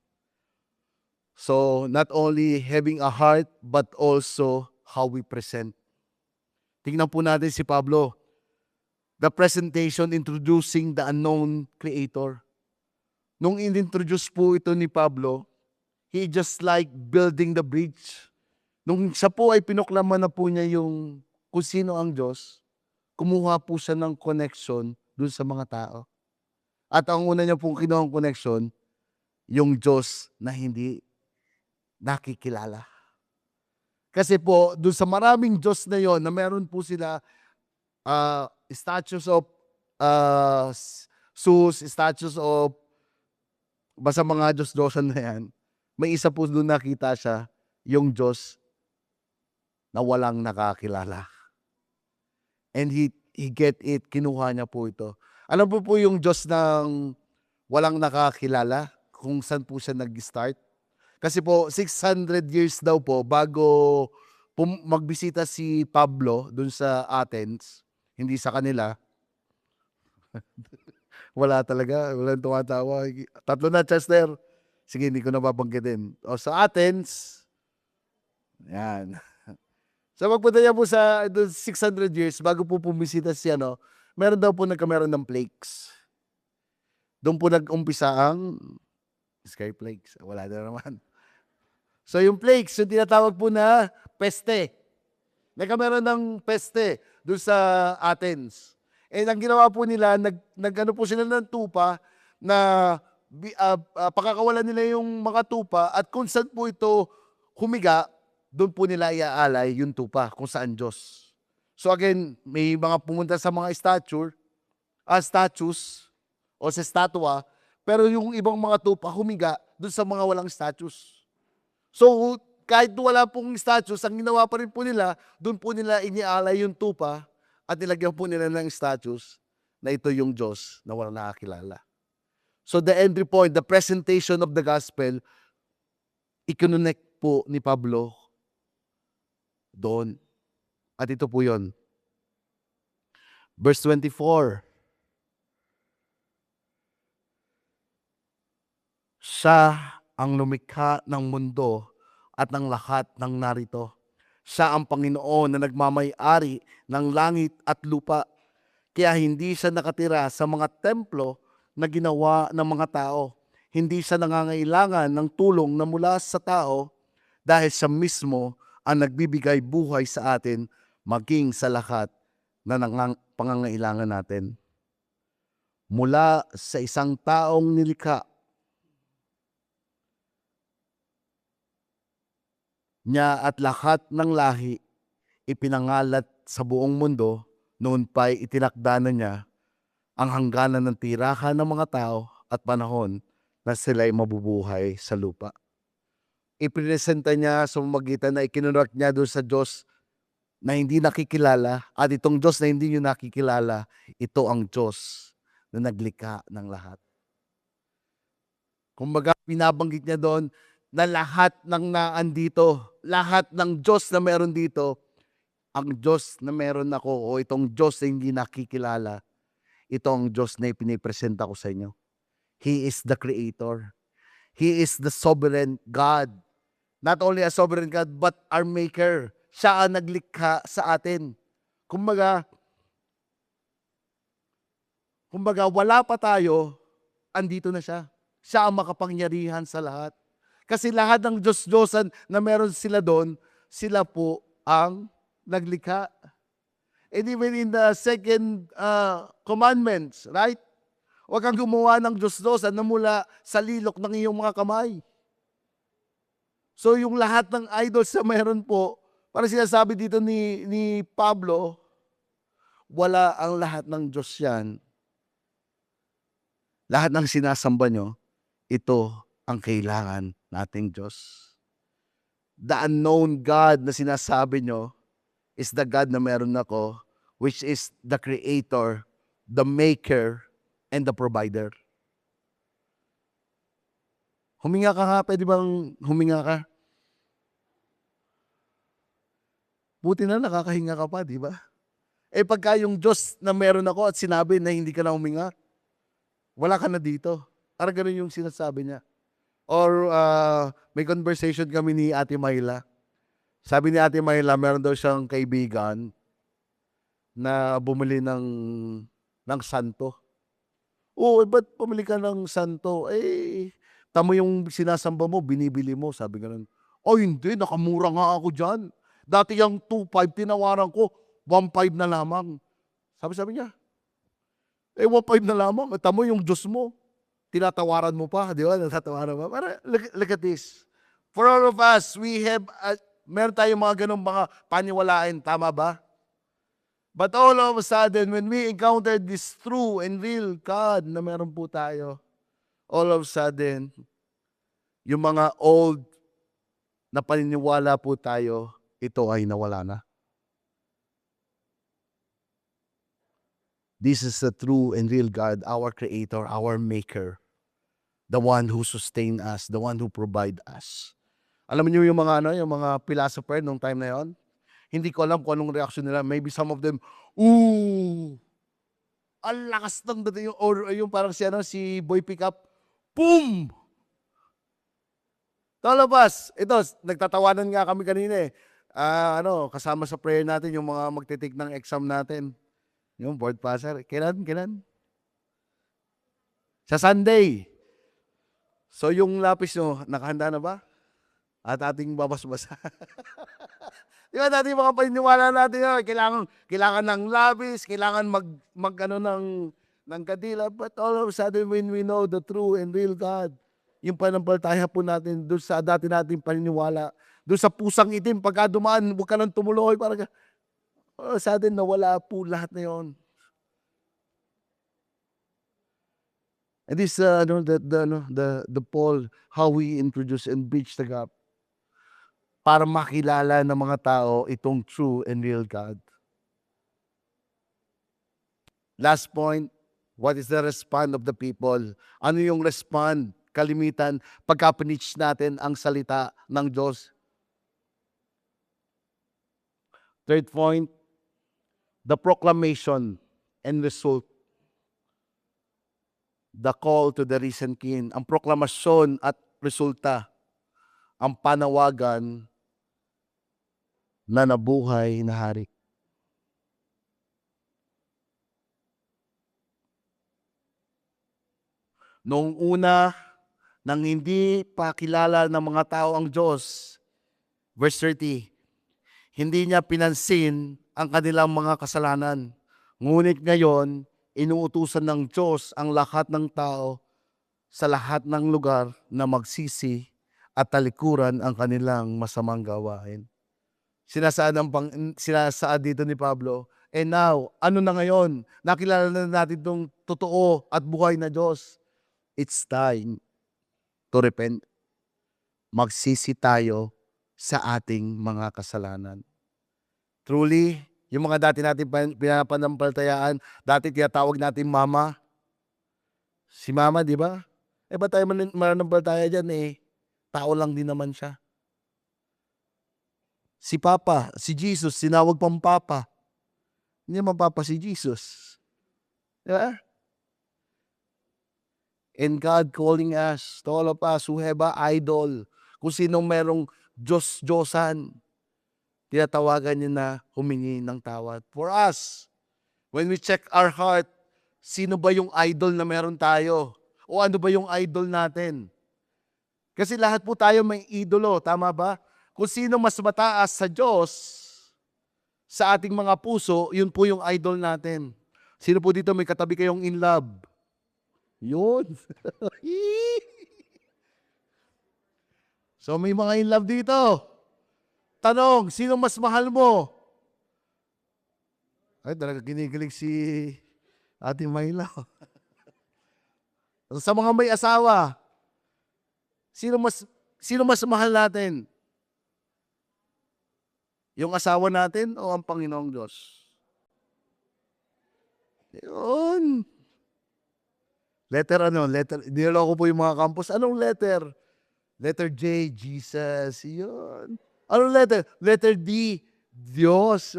So, not only having a heart, but also how we present. Tingnan po natin si Pablo. The presentation introducing the unknown creator. Nung in-introduce po ito ni Pablo, he just like building the bridge. Nung siya po ay pinoklama na po niya yung kung sino ang Diyos, kumuha po siya ng connection dun sa mga tao. At ang una niya pong kinuhang connection, yung Diyos na hindi nakikilala. Kasi po, dun sa maraming Diyos na yon na meron po sila statues of Zeus, statues of basta mga Diyos-Diyosan na yan, may isa po doon nakita siya, yung Diyos na walang nakakilala. And he get it, kinuha niya po ito. Alam po yung Diyos ng walang nakakilala kung saan po siya nag-start. Kasi po 600 years daw po bago magbisita si Pablo dun sa Athens, hindi sa kanila. Wala talaga, walang tumatawa. Tatlo na, Chester. Sige, hindi ko na babanggitin. O sa Athens, yan. So magpunta niya po sa 600 years bago po bumisita si meron daw po nagkameron ng plagues. Doon po nag-umpisa ang sky plagues. Wala na naman. So yung plagues, yung tinatawag po na peste. Nagkameron ng peste doon sa Athens. And ang ginawa po nila, nag-ano po sila ng tupa na pakakawalan nila yung mga tupa at kung saan po ito humiga, doon po nila iaalay yung tupa kung saan Diyos. So again, may mga pumunta sa mga statues o sa statua, pero yung ibang mga tupa humiga doon sa mga walang statues. So kahit wala pong statues, ang ginawa pa rin po nila, doon po nila inialay yung tupa at nilagyan po nila ng statues na ito yung Diyos na walang nakakilala. So the entry point, the presentation of the gospel, ikinonect po ni Pablo doon. At ito po yun. Verse 24. Siya ang lumikha ng mundo at ng lahat ng narito. Siya ang Panginoon na nagmamay-ari ng langit at lupa. Kaya hindi siya nakatira sa mga templo na ginawa ng mga tao. Hindi siya nangangailangan ng tulong na mula sa tao dahil siya mismo ang nagbibigay buhay sa atin maging sa lahat na pangangailangan natin. Mula sa isang taong nilikha niya at lahat ng lahi ipinangalat sa buong mundo, noon pa'y itinakda na niya ang hangganan ng tirahan ng mga tao at panahon na sila'y mabubuhay sa lupa. Ipresenta niya sa magitan na ikinunwak niya doon sa Diyos na hindi nakikilala at itong Diyos na hindi niyo nakikilala, ito ang Diyos na naglikha ng lahat. Kumbaga, pinabanggit niya doon na lahat ng naandito, lahat ng Diyos na meron dito, ang Diyos na meron ako o itong Diyos na hindi nakikilala, ito ang Diyos na ipinipresenta ko sa inyo. He is the Creator. He is the sovereign God. Not only a sovereign God, but our Maker. Siya ang naglikha sa atin. Kumbaga, wala pa tayo, andito na siya. Siya ang makapangyarihan sa lahat. Kasi lahat ng Diyos-Diyosan na meron sila doon, sila po ang naglikha. And even in the second commandments, right? Huwag kang gumawa ng Diyos-Diyosan na mula sa lilok ng iyong mga kamay. So yung lahat ng idols na meron po, parang sinasabi dito ni Pablo, wala ang lahat ng Diyos yan. Lahat ng sinasamba nyo, ito ang kailangan nating Diyos. The unknown God na sinasabi nyo is the God na meron ako, which is the Creator, the Maker, and the Provider. Huminga ka nga, pwede bang huminga ka? Buti na nakakahinga ka pa, di ba? Pagka yung Diyos na meron ako at sinabi na hindi ka na huminga, wala ka na dito. Parang ganun yung sinasabi niya. Or may conversation kami ni Ate Mayla. Sabi ni Ate Mayla, meron daw siyang kaibigan na bumili ng santo. Ba't pumili ka ng santo? Tamo yung sinasamba mo, binibili mo. Sabi ganun. Hindi, nakamura nga ako dyan. Dati yung 2.5, tinawaran ko, 1.5 na lamang. Sabi niya, 1.5 na lamang. Tamo yung Diyos mo. Tinatawaran mo pa, di ba? Natatawaran mo. Look at this. For all of us, we have, meron tayong mga ganong mga paniwalain. Tama ba? But all of a sudden, when we encountered this true and real God na meron po tayo, all of a sudden, yung mga old na paniniwala po tayo, ito ay nawala na. This is the true and real God, our Creator, our Maker. the one who sustain us, the one who provide us. Alam niyo yung mga yung mga philosopher nung time na yon? Hindi ko alam kung anong reaksyon nila. Maybe some of them, ooh, ang lakas ng dating or yung parang si Boy Pickup, boom! Talabas. Ito, nagtatawanan nga kami kanina eh. Kasama sa prayer natin yung mga magte-take ng exam natin. Yung board passer. Kailan? Sa Sunday. So yung lapis nyo, nakahanda na ba? At ating babas-basa. Di ba natin mga paniniwala natin, kailangan ng labis, kailangan ng kadila. But all of a sudden, when we know the true and real God, yung panampalataya po natin doon sa dati nating paniniwala, doon sa pusang itim, pagka dumaan, huwag ka nang tumuloy, parang all of a sudden, nawala po lahat na yon. And this, the Paul, how we introduce and bridge the gap para makilala ng mga tao itong true and real God. Last point, what is the response of the people? Ano yung respond, kalimitan, pagka preach natin ang salita ng Diyos? Third point, the proclamation and result. The call to the risen King. Ang proklamasyon at resulta. Ang panawagan na nabuhay na hari. Noong una, nang hindi pa kilala ng mga tao ang Diyos, verse 30, hindi niya pinansin ang kanilang mga kasalanan. Ngunit ngayon, inuutusan ng Diyos ang lahat ng tao sa lahat ng lugar na magsisi at talikuran ang kanilang masamang gawain. Sinasaad dito ni Pablo, and now, ano na ngayon? Nakilala na natin itong totoo at buhay na Diyos. It's time to repent. Magsisi tayo sa ating mga kasalanan. Truly, yung mga dati natin pinapanampalatayaan, dati tinatawag natin mama. Si mama, di ba? Ba't tayo mananampalataya dyan eh? Tao lang din naman siya. Si Papa, si Jesus, sinawag pang Papa. Hindi naman Papa si Jesus. Diba? And God calling us, to all of us who have an idol, kung sinong merong Diyos-Diyosan, tinatawagan niya na humingi ng tawad. For us, when we check our heart, sino ba yung idol na meron tayo? O ano ba yung idol natin? Kasi lahat po tayo may idolo, tama ba? Kung sino mas mataas sa Diyos, sa ating mga puso, yun po yung idol natin. Sino po dito may katabi kayong in love? Yun. So may mga in love dito. Tanong, sino mas mahal mo? Ay, talaga kinikilig si Ate Mayla. Sa mga may asawa, sino mas mahal natin? Yung asawa natin o ang Panginoong Diyos? Yun. Letter. Niloloko po yung mga campus. Anong letter? Letter J, Jesus. Yun. Anong letter? Letter D, Diyos.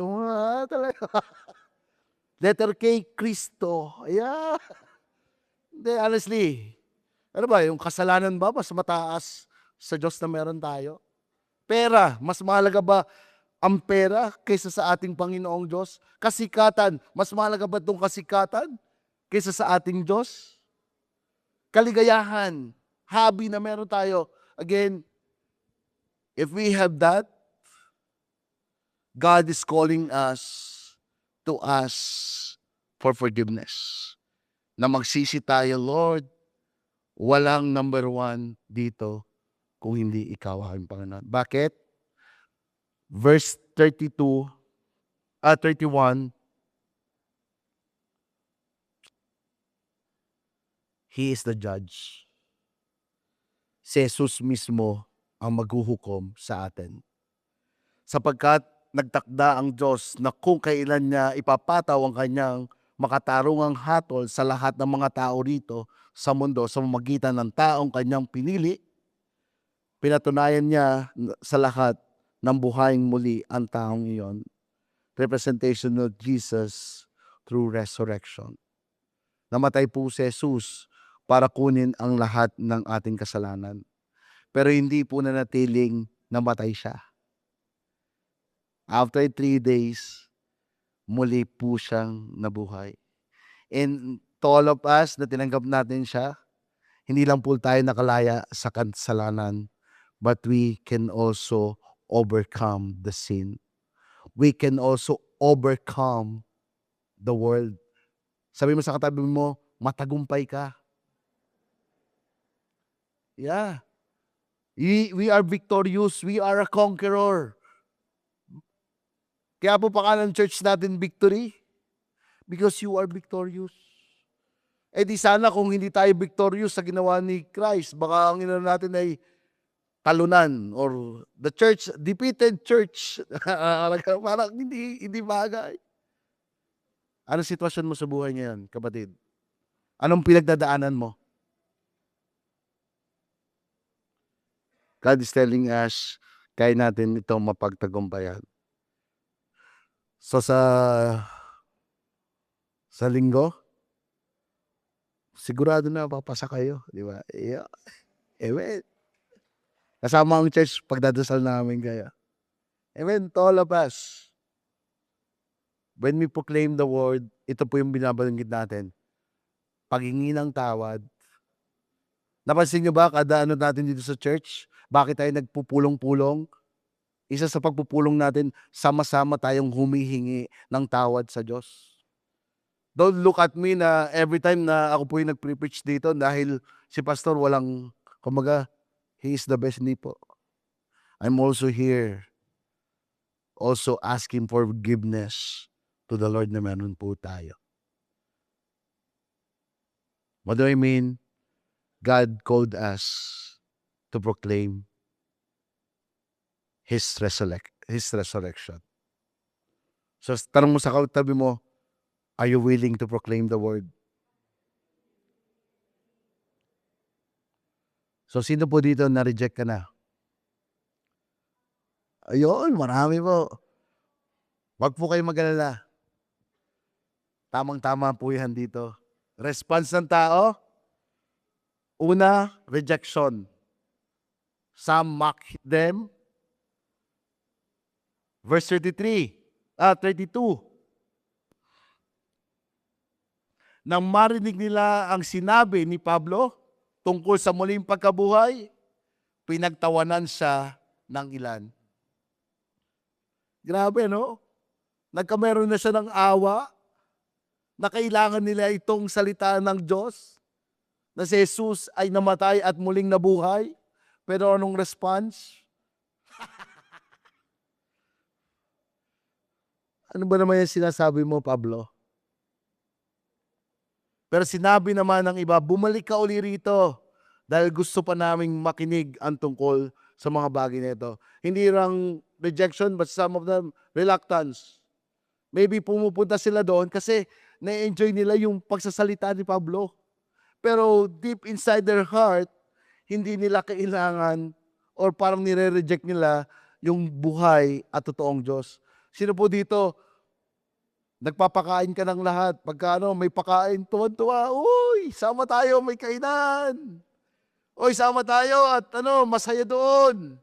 Talaga. Letter K, Kristo. Yeah. Hindi, honestly. Ano ba, yung kasalanan ba mas mataas sa Diyos na meron tayo? Pera, mas mahalaga ba ang pera kaysa sa ating Panginoong Diyos? Kasikatan, mas mahalaga ba itong kasikatan kaysa sa ating Diyos? Kaligayahan, hobby na meron tayo. Again, if we have that, God is calling us to ask for forgiveness. Na magsisi tayo, Lord, walang number one dito kung hindi ikaw ang Panginoon. Bakit? Verse 31, He is the judge. Si Jesus mismo ang maghuhukom sa atin. Sapagkat nagtakda ang Diyos na kung kailan niya ipapataw ang kanyang makatarungang hatol sa lahat ng mga tao rito sa mundo sa pamamagitan ng taong kanyang pinili. Pinatunayan niya sa lahat ng buhayin muli ang taong iyon. Representation of Jesus through resurrection. Namatay po si Jesus para kunin ang lahat ng ating kasalanan. Pero hindi po nanatiling namatay siya. After 3 days, muli po siyang nabuhay. And to all of us na tinanggap natin siya, hindi lang po tayo nakalaya sa kasalanan, but we can also overcome the sin. We can also overcome the world. Sabi mo sa katabi mo, matagumpay ka. Yeah. We are victorious. We are a conqueror. Kaya po pangalan ng church natin Victory. Because you are victorious. Eh di sana kung hindi tayo victorious sa ginawa ni Christ, baka ang ina natin ay talunan or the church, defeated church. Parang hindi bagay. Anong sitwasyon mo sa buhay ngayon, kapatid? Anong pinagdadaanan mo? God is telling us, kaya natin ito mapagtagumpayan. So sa linggo, sigurado na papasa kayo, di ba? Yeah. Amen. Kasama ang church, pagdadasal namin kaya. Amen, to all of us. When we proclaim the word, ito po yung binabanggit natin. Paghingi ng tawad. Napansin nyo ba, kada ano natin dito sa church, bakit tayo nagpupulong-pulong? Isa sa pagpupulong natin, sama-sama tayong humihingi ng tawad sa Diyos. Don't look at me na every time na ako po yung nag-preach dito dahil si pastor walang, kumaga, he is the best, hindi po. I'm also here, also asking for forgiveness to the Lord na meron po tayo. What do I mean? God called us to proclaim His resurrection. So, tanong mo sa katabi mo, are you willing to proclaim the word? So, sino po dito na-reject ka na? Ayun, marami po. Wag po kayo mag-alala. Tamang-tama po yan dito. Response ng tao, una, rejection. Some mock them. Verse 32. Nang marinig nila ang sinabi ni Pablo tungkol sa muling pagkabuhay, pinagtawanan siya ng ilan. Grabe, no? Nagkameron na siya ng awa na kailangan nila itong salita ng Diyos na si Jesus ay namatay at muling nabuhay. Pero anong response? Ano ba naman yung sinasabi mo, Pablo? Pero sinabi naman ng iba, bumalik ka uli rito dahil gusto pa naming makinig ang tungkol sa mga bagay na ito. Hindi lang rejection, but some of them reluctance. Maybe pumupunta sila doon kasi na-enjoy nila yung pagsasalita ni Pablo. Pero deep inside their heart, hindi nila kailangan or parang nire-reject nila yung buhay at totoong Diyos. Sino po dito, nagpapakain ka ng lahat. Pagka may pakain, tuwan-tuwa, uy, sama tayo, may kainan. Uy, sama tayo at masaya doon.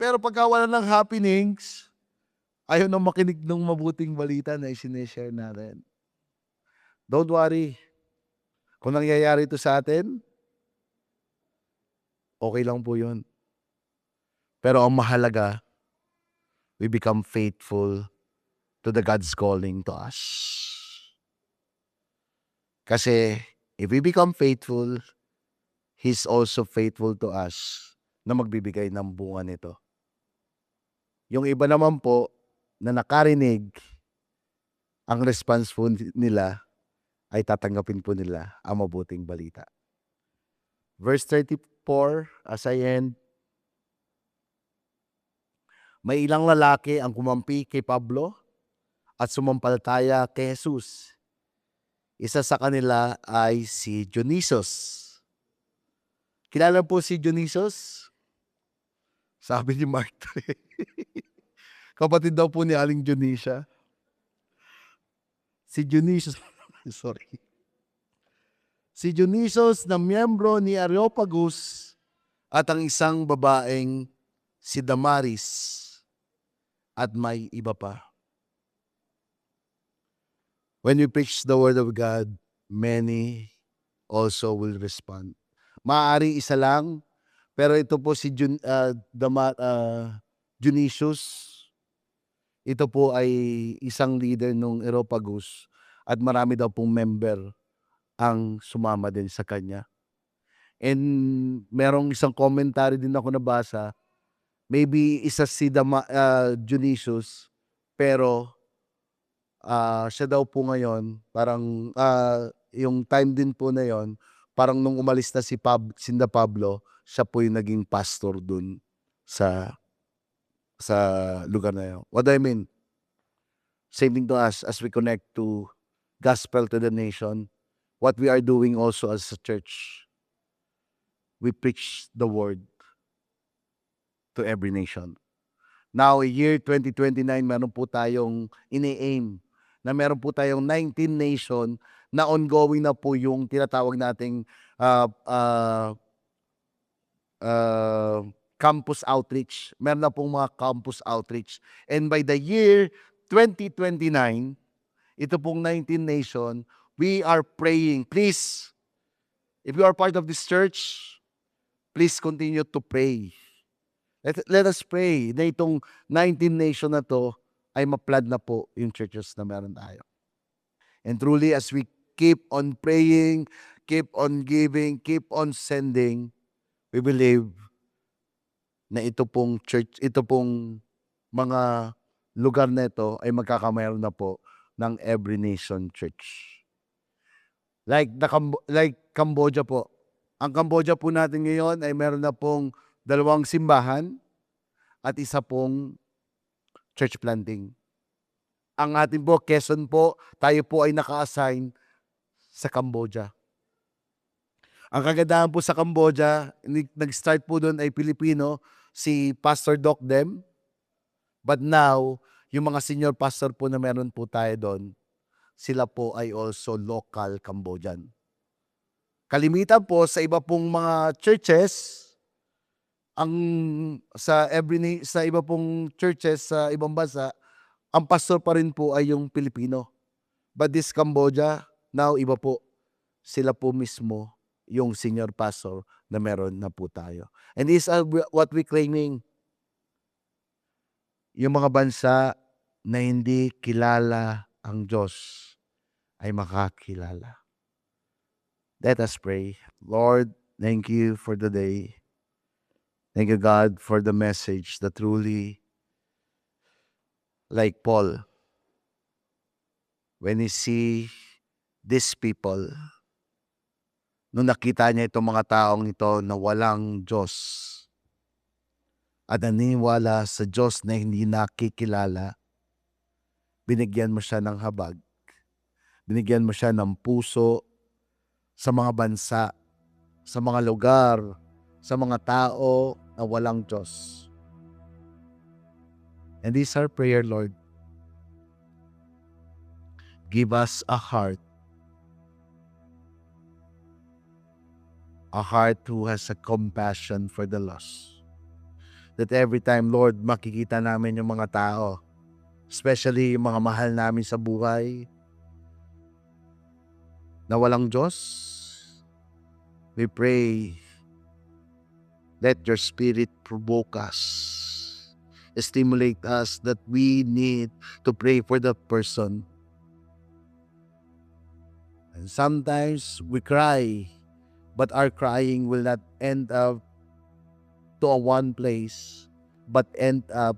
Pero pagka wala ng happenings, ayaw nang makinig ng mabuting balita na isineshare natin. Don't worry. Kung nangyayari ito sa atin, okay lang po yun. Pero ang mahalaga, we become faithful to the God's calling to us. Kasi if we become faithful, He's also faithful to us na magbibigay ng bunga nito. Yung iba naman po na nakarinig, ang response po nila ay tatanggapin po nila ang mabuting balita. Verse 34, as I end, may ilang lalaki ang kumampi kay Pablo at sumampalataya kay Jesus. Isa sa kanila ay si Dionysius. Kilala po si Dionysius? Sabi ni Mark Tre. Kapatid daw po ni Aling Dionisia. Si Dionysius, sorry. Si Dionysius na miyembro ni Areopagus at ang isang babaeng si Damaris at may iba pa. When we preach the word of God, many also will respond. Maaari isa lang, pero ito po si Dionysius. Ito po ay isang leader ng Areopagus at marami daw pong member ang sumama din sa kanya. And merong isang commentary din ako nabasa, maybe isa si Dionysius, pero siya daw po ngayon, parang yung time din po na yon, parang nung umalis na si Sinda Pablo, siya po yung naging pastor dun sa lugar na yun. What do I mean? Same thing to us as we connect to gospel to the nation. What we are doing also as a church, we preach the word to every nation. Now, year 2029, meron po tayong ini-aim na meron po tayong 19 nation na ongoing na po yung tinatawag nating campus outreach. Meron na pong mga campus outreach. And by the year 2029, ito pong 19 nation, we are praying. Please, if you are part of this church, please continue to pray. Let us pray na itong 19 nation na to ay ma-flood na po yung churches na meron tayo. And truly, as we keep on praying, keep on giving, keep on sending, we believe na ito pong church, ito pong mga lugar na ito ay magkakamayroon na po ng every nation church. Like Cambodia po. Ang Cambodia po natin ngayon ay meron na pong 2 simbahan at isa pong church planting. Ang ating po, Quezon po, tayo po ay naka-assign sa Cambodia. Ang kagandahan po sa Cambodia, nag-start po doon ay Pilipino, si Pastor Doc Dem. But now, yung mga senior pastor po na meron po tayo doon, sila po ay also local Cambodian. Kalimitan po sa iba pong mga churches, sa iba pong churches sa ibang bansa, ang pastor pa rin po ay yung Pilipino. But this Cambodia, now iba po. Sila po mismo yung senior pastor na meron na po tayo. And this is what we claiming. Yung mga bansa na hindi kilala ang Diyos ay makakilala. Let us pray. Lord, thank you for the day. Thank you, God, for the message that truly, like Paul, when he see these people, nung nakita niya itong mga taong ito na walang Diyos at naniniwala sa Diyos na hindi nakikilala, binigyan mo siya ng habag. Binigyan mo siya ng puso sa mga bansa, sa mga lugar, sa mga tao na walang Diyos. And this is our prayer, Lord. Give us a heart who has a compassion for the lost. That every time, Lord, makikita namin yung mga tao, especially yung mga mahal namin sa buhay, na walang Diyos, we pray, let your Spirit provoke us, stimulate us that we need to pray for that person. And sometimes we cry, but our crying will not end up to a one place, but end up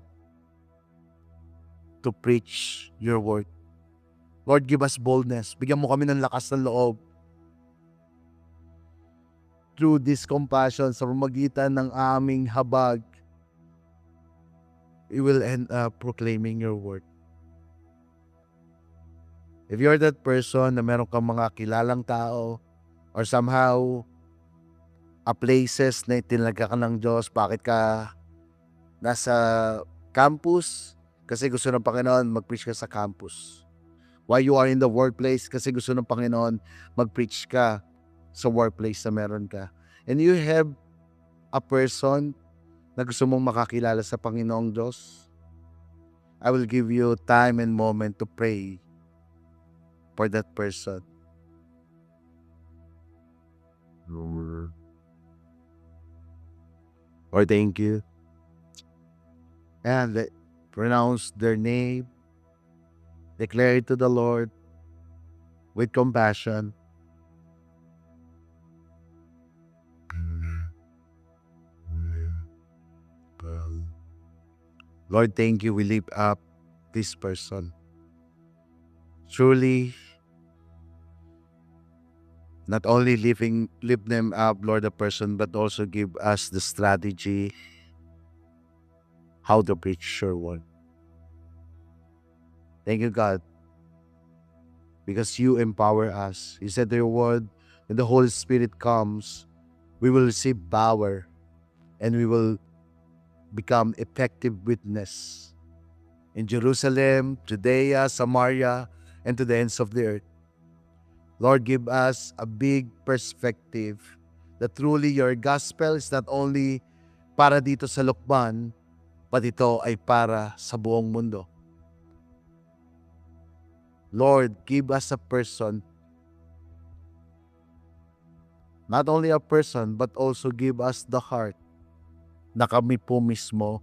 to preach your word. Lord, give us boldness. Bigyan mo kami ng lakas ng loob. Through this compassion, sa pamamagitan ng aming habag, we will end up proclaiming your word. If you're that person na meron kang mga kilalang tao or somehow places na itinalaga ka ng Diyos, bakit ka nasa campus? Kasi gusto ng Panginoon mag-preach ka sa campus. Why you are in the workplace? Kasi gusto ng Panginoon mag-preach ka sa workplace na meron ka. And you have a person na gusto mong makakilala sa Panginoong Diyos, I will give you time and moment to pray for that person. Lord, thank you. And pronounce their name. Declare it to the Lord with compassion. Lord, thank you. We lift up this person. Truly, not only lift them up, Lord, the person, but also give us the strategy how to preach your word. Thank you, God, because you empower us. You said your word, when the Holy Spirit comes, we will receive power and we will become effective witness in Jerusalem, Judea, Samaria, and to the ends of the earth. Lord, give us a big perspective that truly your gospel is not only para dito sa Lukban, but ito ay para sa buong mundo. Lord, give us a person, not only a person, but also give us the heart na kami po mismo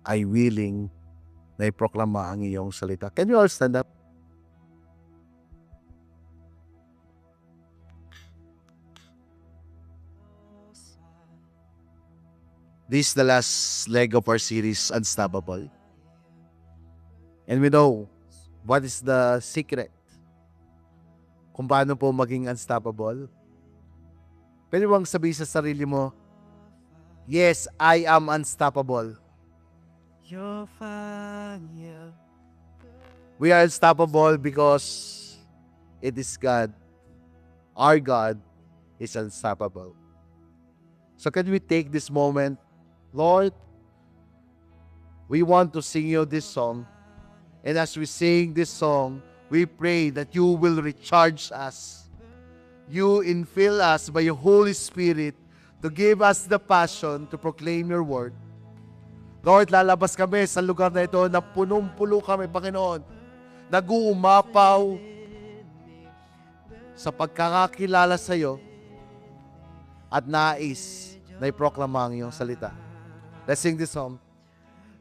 ay willing na iproklama ang iyong salita. Can you all stand up? This is the last leg of our series, Unstoppable. And we know what is the secret kung paano po maging unstoppable. Pwede bang sabihin sa sarili mo, yes, I am unstoppable. We are unstoppable because it is God. Our God is unstoppable. So can we take this moment, Lord, we want to sing you this song. And as we sing this song, we pray that you will recharge us. You infill us by your Holy Spirit to give us the passion to proclaim your word. Lord, lalabas kami sa lugar na ito na punong-pulo kami, Panginoon. Nag-uumapaw sa pagkakakilala sa iyo at nais na iproklama ang iyong salita. Let's sing this song.